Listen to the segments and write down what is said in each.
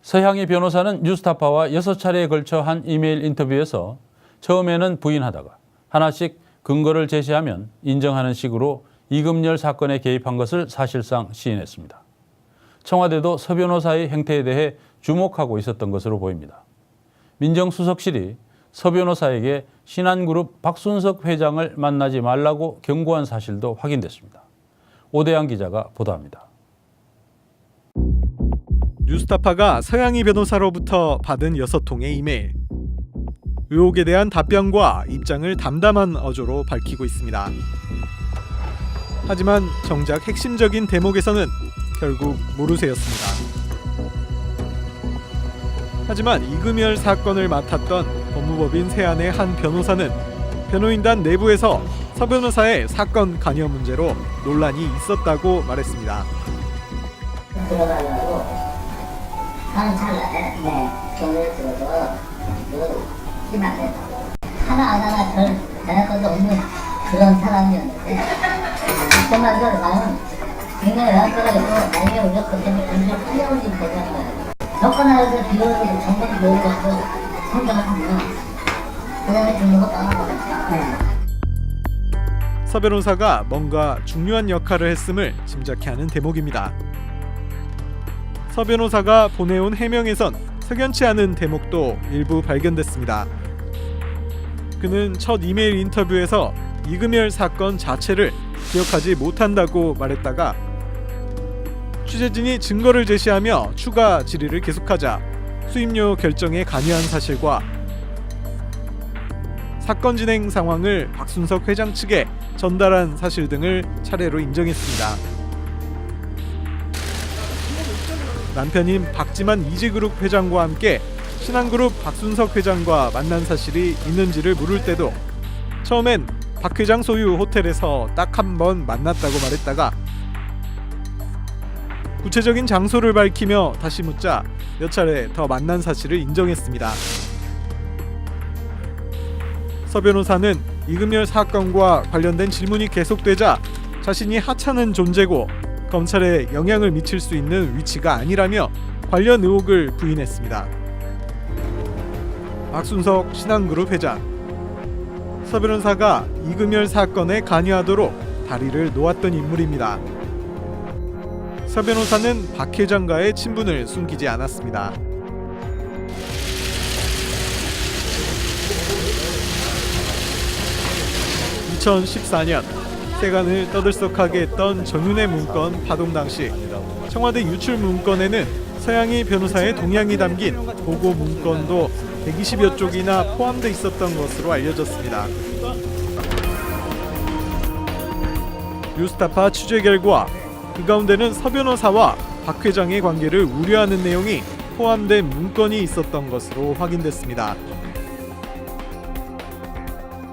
서향희 변호사는 뉴스타파와 6차례에 걸쳐 한 이메일 인터뷰에서 처음에는 부인하다가 하나씩 근거를 제시하면 인정하는 식으로 이금열 사건에 개입한 것을 사실상 시인했습니다. 청와대도 서 변호사의 행태에 대해 주목하고 있었던 것으로 보입니다. 민정수석실이 서 변호사에게 신한그룹 박순석 회장을 만나지 말라고 경고한 사실도 확인됐습니다. 오대양 기자가 보도합니다. 뉴스타파가 서향희 변호사로부터 받은 6통의 이메일. 의혹에 대한 답변과 입장을 담담한 어조로 밝히고 있습니다. 하지만 정작 핵심적인 대목에서는 결국 모르쇠였습니다. 하지만 이금열 사건을 맡았던 법무법인 세안의 한 변호사는 변호인단 내부에서 서 변호사의 사건 관여 문제로 논란이 있었다고 말했습니다. 하는 찰나에 경찰을 들어서 이거 쓰면 안 된다고 하나하나 별 대할 것도 없는 그런 사람이었는데 정말 이걸 나는 굉장히 연락해가지고 나중에 우리가 그때는 굉장히 풀려올리면 되잖아요. 여건하에서 비용을 정보를 모으고 선정을 하면 그 다음에 중도가 떠나버렸죠. 서 변호사가 뭔가 중요한 역할을 했음을 짐작케 하는 대목입니다. 서 변호사가 보내온 해명에선 석연치 않은 대목도 일부 발견됐습니다. 그는 첫 이메일 인터뷰에서 이금열 사건 자체를 기억하지 못한다고 말했다가 취재진이 증거를 제시하며 추가 질의를 계속하자 수임료 결정에 관여한 사실과 사건 진행 상황을 박순석 회장 측에 전달한 사실 등을 차례로 인정했습니다. 남편인 박지만 이지그룹 회장과 함께 신한그룹 박순석 회장과 만난 사실이 있는지를 물을 때도 처음엔 박 회장 소유 호텔에서 딱 한 번 만났다고 말했다가 구체적인 장소를 밝히며 다시 묻자 몇 차례 더 만난 사실을 인정했습니다. 서 변호사는 이금열 사건과 관련된 질문이 계속되자 자신이 하찮은 존재고 검찰에 영향을 미칠 수 있는 위치가 아니라며 관련 의혹을 부인했습니다. 박순석 신한그룹 회장, 서 변호사가 이금열 사건에 관여하도록 다리를 놓았던 인물입니다. 서 변호사는 박 회장과의 친분을 숨기지 않았습니다. (2014년) 세간을 떠들썩하게 했던 정윤회 문건 파동 당시 청와대 유출 문건에는 서향희 변호사의 동향이 담긴 보고 문건도 120여 쪽이나 포함돼 있었던 것으로 알려졌습니다. 뉴스타파 취재 결과 그 가운데는 서 변호사와 박 회장의 관계를 우려하는 내용이 포함된 문건이 있었던 것으로 확인됐습니다.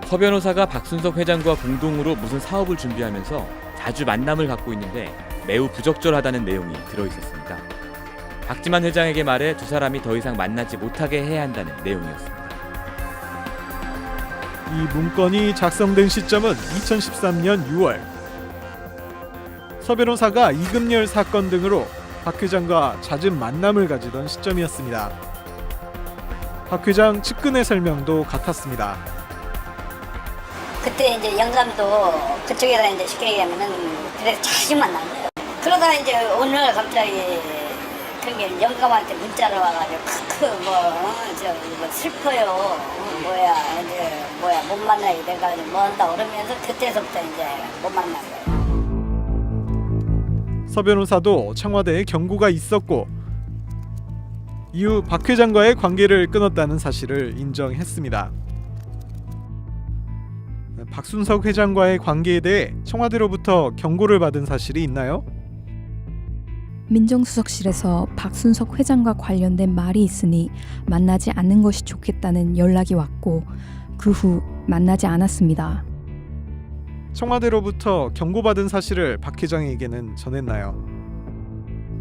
서 변호사가 박순석 회장과 공동으로 무슨 사업을 준비하면서 자주 만남을 갖고 있는데 매우 부적절하다는 내용이 들어있었습니다. 박지만 회장에게 말해 두 사람이 더 이상 만나지 못하게 해야 한다는 내용이었습니다. 이 문건이 작성된 시점은 2013년 6월. 서 변호사가 이금열 사건 등으로 박 회장과 잦은 만남을 가지던 시점이었습니다. 박 회장 측근의 설명도 같았습니다. 그때 이제 영감도 그쪽에다 이제 쉽게 얘기하면은 그래서 자주 만난 거예요. 그러다가 이제 오늘 갑자기 그게 영감한테 문자로 와가지고 뭐 슬퍼요. 이제 못 만나게 돼가지고 뭐 한다 그러면서 그때서부터 이제 못 만난 거예요. 서 변호사도 청와대에 경고가 있었고 이후 박 회장과의 관계를 끊었다는 사실을 인정했습니다. 박순석 회장과의 관계에 대해 청와대로부터 경고를 받은 사실이 있나요? 민정수석실에서 박순석 회장과 관련된 말이 있으니 만나지 않는 것이 좋겠다는 연락이 왔고 그 후 만나지 않았습니다. 청와대로부터 경고받은 사실을 박 회장에게는 전했나요?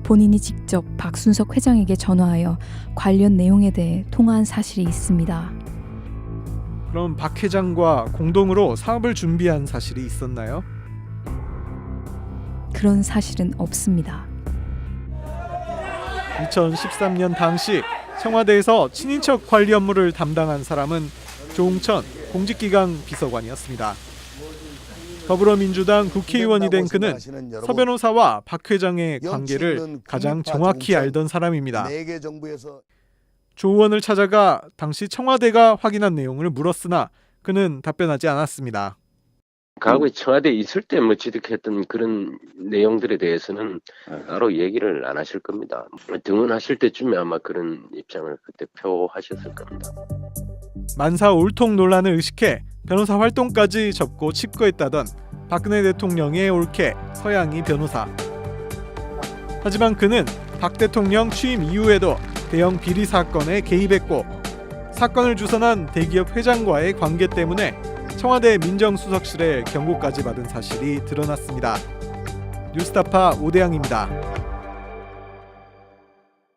본인이 직접 박순석 회장에게 전화하여 관련 내용에 대해 통화한 사실이 있습니다. 그럼 박 회장과 공동으로 사업을 준비한 사실이 있었나요? 그런 사실은 없습니다. 2013년 당시 청와대에서 친인척 관리 업무를 담당한 사람은 조응천 공직기강 비서관이었습니다. 더불어민주당 국회의원이 된 그는 서 변호사와 박 회장의 관계를 가장 정확히 알던 사람입니다. 조 의원을 찾아가 당시 청와대가 확인한 내용을 물었으나 그는 답변하지 않았습니다. 과거에 청와대에 있을 때 취득했던 그런 내용들에 대해서는 따로 얘기를 안 하실 겁니다. 등원하실 때쯤에 아마 그런 입장을 그때 표하셨을 겁니다. 만사 올통 논란을 의식해 변호사 활동까지 접고 칩거했다던 박근혜 대통령의 올케 서양희 변호사. 하지만 그는 박 대통령 취임 이후에도 대형 비리 사건에 개입했고 사건을 주선한 대기업 회장과의 관계 때문에 청와대 민정수석실의 경고까지 받은 사실이 드러났습니다. 뉴스타파 오대양입니다.